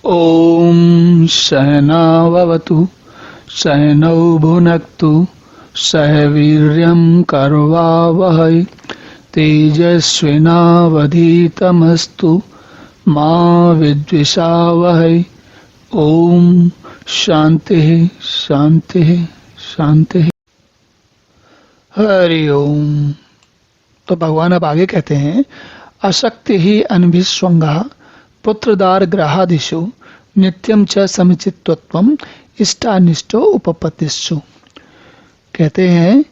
ॐ सहनाववतु सहनौ भुनक्तु सह वीर्यं करवावहै तेजस्विनावधीतमस्तु मा विद्विषावहै। ओम शांति शांति शांति। हरि ओम। तो भगवान अब आगे कहते हैं, अशक्ति ही अनभिस्वंगा पुत्रदार ग्रहादिषु नित्यम च समुचितत्वम इष्टानिष्टो उपपत्तिषु। कहते हैं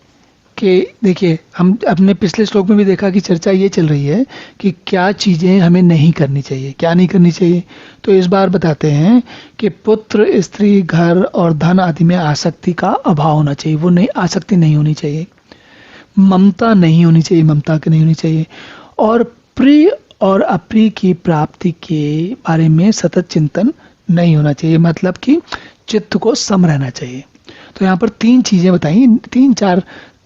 कि देखिए, हम अपने पिछले श्लोक में भी देखा कि चर्चा ये चल रही है कि क्या चीज़ें हमें नहीं करनी चाहिए, क्या नहीं करनी चाहिए। तो इस बार बताते हैं कि पुत्र, स्त्री, घर और धन आदि में आसक्ति का अभाव होना चाहिए। वो नहीं, आसक्ति नहीं होनी चाहिए। ममता नहीं होनी चाहिए, ममता की नहीं होनी चाहिए। और प्रिय और अप्रिय की प्राप्ति के बारे में सतत चिंतन नहीं होना चाहिए, मतलब कि चित्त को सम रहना चाहिए। तो यहाँ पर तीन चीज़ें बताई,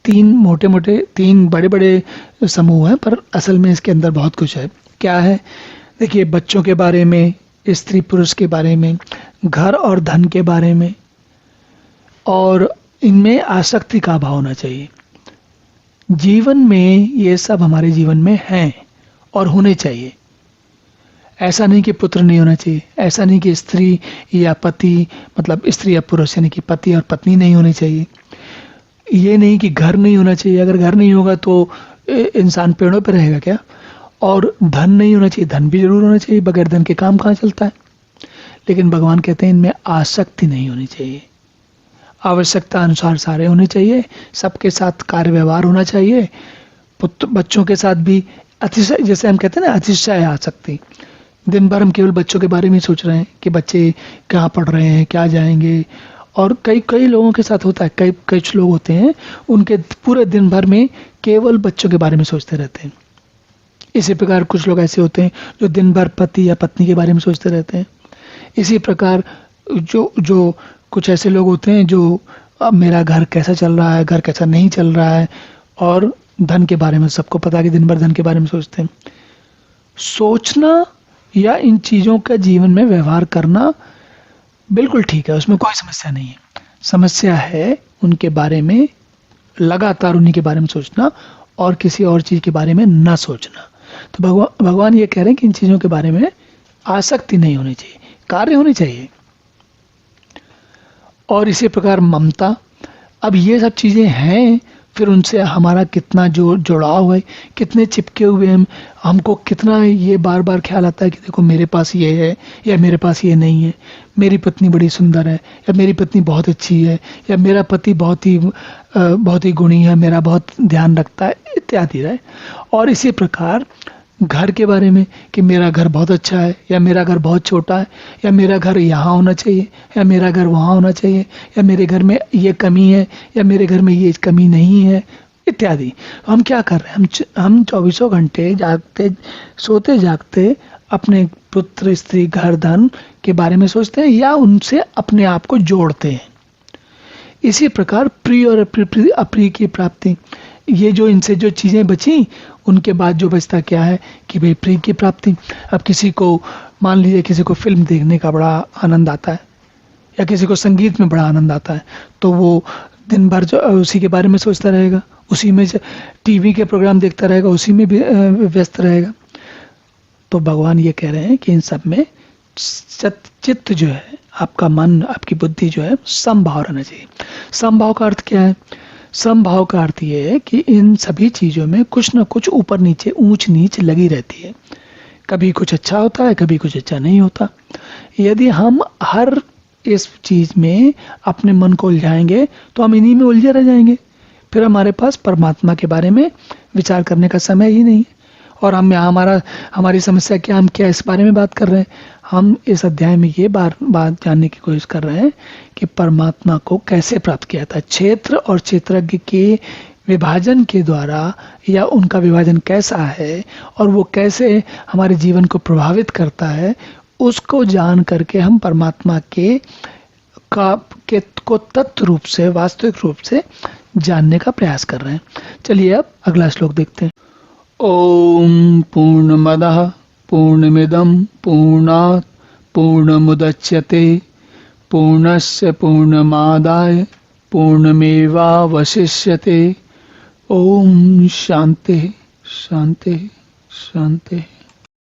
तीन मोटे मोटे, तीन बड़े बड़े समूह हैं, पर असल में इसके अंदर बहुत कुछ है। क्या है? देखिए, बच्चों के बारे में, स्त्री पुरुष के बारे में, घर और धन के बारे में, और इनमें आसक्ति का अभाव होना चाहिए। जीवन में ये सब हमारे जीवन में हैं और होने चाहिए। ऐसा नहीं कि पुत्र नहीं होना चाहिए, ऐसा नहीं कि स्त्री या पति, मतलब स्त्री या पुरुष यानी कि पति और पत्नी नहीं होनी चाहिए। ये नहीं कि घर नहीं होना चाहिए, अगर घर नहीं होगा तो इंसान पेड़ों पर रहेगा क्या। और धन नहीं होना चाहिए, धन भी जरूर होना चाहिए, बगैर धन के काम कहाँ चलता है। लेकिन भगवान कहते हैं इनमें आसक्ति नहीं होनी चाहिए। आवश्यकता अनुसार सारे होने चाहिए, सबके साथ कार्य व्यवहार होना चाहिए। बच्चों के साथ भी अतिशय, जैसे हम कहते हैं ना, अतिशय आसक्ति। दिन भर हम केवल बच्चों के बारे में सोच रहे हैं कि बच्चे कहाँ पढ़ रहे हैं, क्या जाएंगे। और कई लोगों के साथ होता है, कई लोग होते हैं, उनके पूरे दिन भर में केवल बच्चों के बारे में सोचते रहते हैं। इसी प्रकार कुछ लोग ऐसे होते हैं जो दिन भर पति या पत्नी के बारे में सोचते रहते हैं। इसी प्रकार जो कुछ ऐसे लोग होते हैं जो अब मेरा घर कैसा चल रहा है, घर कैसा नहीं चल रहा है, और धन के बारे में सबको पता है कि दिन भर धन के बारे में सोचते हैं। सोचना या इन चीज़ों का जीवन में व्यवहार करना बिल्कुल ठीक है, उसमें कोई समस्या नहीं है। समस्या है उनके बारे में लगातार, उन्हीं के बारे में सोचना और किसी और चीज़ के बारे में न सोचना। तो भगवान ये कह रहे हैं कि इन चीज़ों के बारे में आसक्ति नहीं होनी चाहिए, कार्य होनी चाहिए। और इसी प्रकार ममता, अब ये सब चीज़ें हैं, फिर उनसे हमारा कितना जो जुड़ाव है, कितने चिपके हुए हैं, हमको कितना ये बार बार ख्याल आता है कि देखो मेरे पास ये है या मेरे पास ये नहीं है, मेरी पत्नी बड़ी सुंदर है या मेरी पत्नी बहुत अच्छी है, या मेरा पति बहुत ही गुणी है, मेरा बहुत ध्यान रखता है, इत्यादि रहे। और इसी प्रकार घर के बारे में कि मेरा घर बहुत अच्छा है या मेरा घर बहुत छोटा है, या मेरा घर यहाँ होना चाहिए या मेरा घर वहाँ होना चाहिए, या मेरे घर में ये कमी है या मेरे घर में ये कमी नहीं है, इत्यादि। हम क्या कर रहे हैं? हम 24 घंटे जागते, सोते जागते अपने पुत्र, स्त्री, घर, धन के बारे में सोचते हैं या उनसे अपने आप को जोड़ते हैं। इसी प्रकार प्रिय और अप्रिय की प्राप्ति, ये जो इनसे जो चीज़ें बची, उनके बाद जो बचता क्या है कि भाई प्रिय की प्राप्ति। अब किसी को, मान लीजिए किसी को फिल्म देखने का बड़ा आनंद आता है या किसी को संगीत में बड़ा आनंद आता है, तो वो दिन भर जो उसी के बारे में सोचता रहेगा, उसी में टीवी के प्रोग्राम देखता रहेगा, उसी में भी व्यस्त रहेगा। तो भगवान ये कह रहे हैं कि इन सब में चित्त जो है, आपका मन, आपकी बुद्धि जो है, समभाव रहना चाहिए। समभाव का अर्थ क्या है? समभाव का अर्थ ये है कि इन सभी चीज़ों में कुछ न कुछ ऊपर नीचे, ऊंच नीच लगी रहती है। कभी कुछ अच्छा होता है, कभी कुछ अच्छा नहीं होता। यदि हम हर इस चीज़ में अपने मन को उलझाएंगे तो हम इन्हीं में उलझे रह जाएंगे, फिर हमारे पास परमात्मा के बारे में विचार करने का समय ही नहीं है। और हमारी समस्या क्या, हम क्या इस बारे में बात कर रहे हैं? हम इस अध्याय में ये बात जानने की कोशिश कर रहे हैं कि परमात्मा को कैसे प्राप्त किया था। क्षेत्र और क्षेत्रज्ञ के विभाजन के द्वारा, या उनका विभाजन कैसा है और वो कैसे हमारे जीवन को प्रभावित करता है, उसको जान करके हम परमात्मा को तत्व रूप से, वास्तविक रूप से जानने का प्रयास कर रहे हैं। चलिए अब अगला श्लोक देखते हैं। ओम पूर्णमदः पूर्णमिदं पूर्णात् पूर्णमुदच्यते पूर्णस्य पूर्णमादाय पूर्णमेवावशिष्यते। ओम शांति शांति शांति।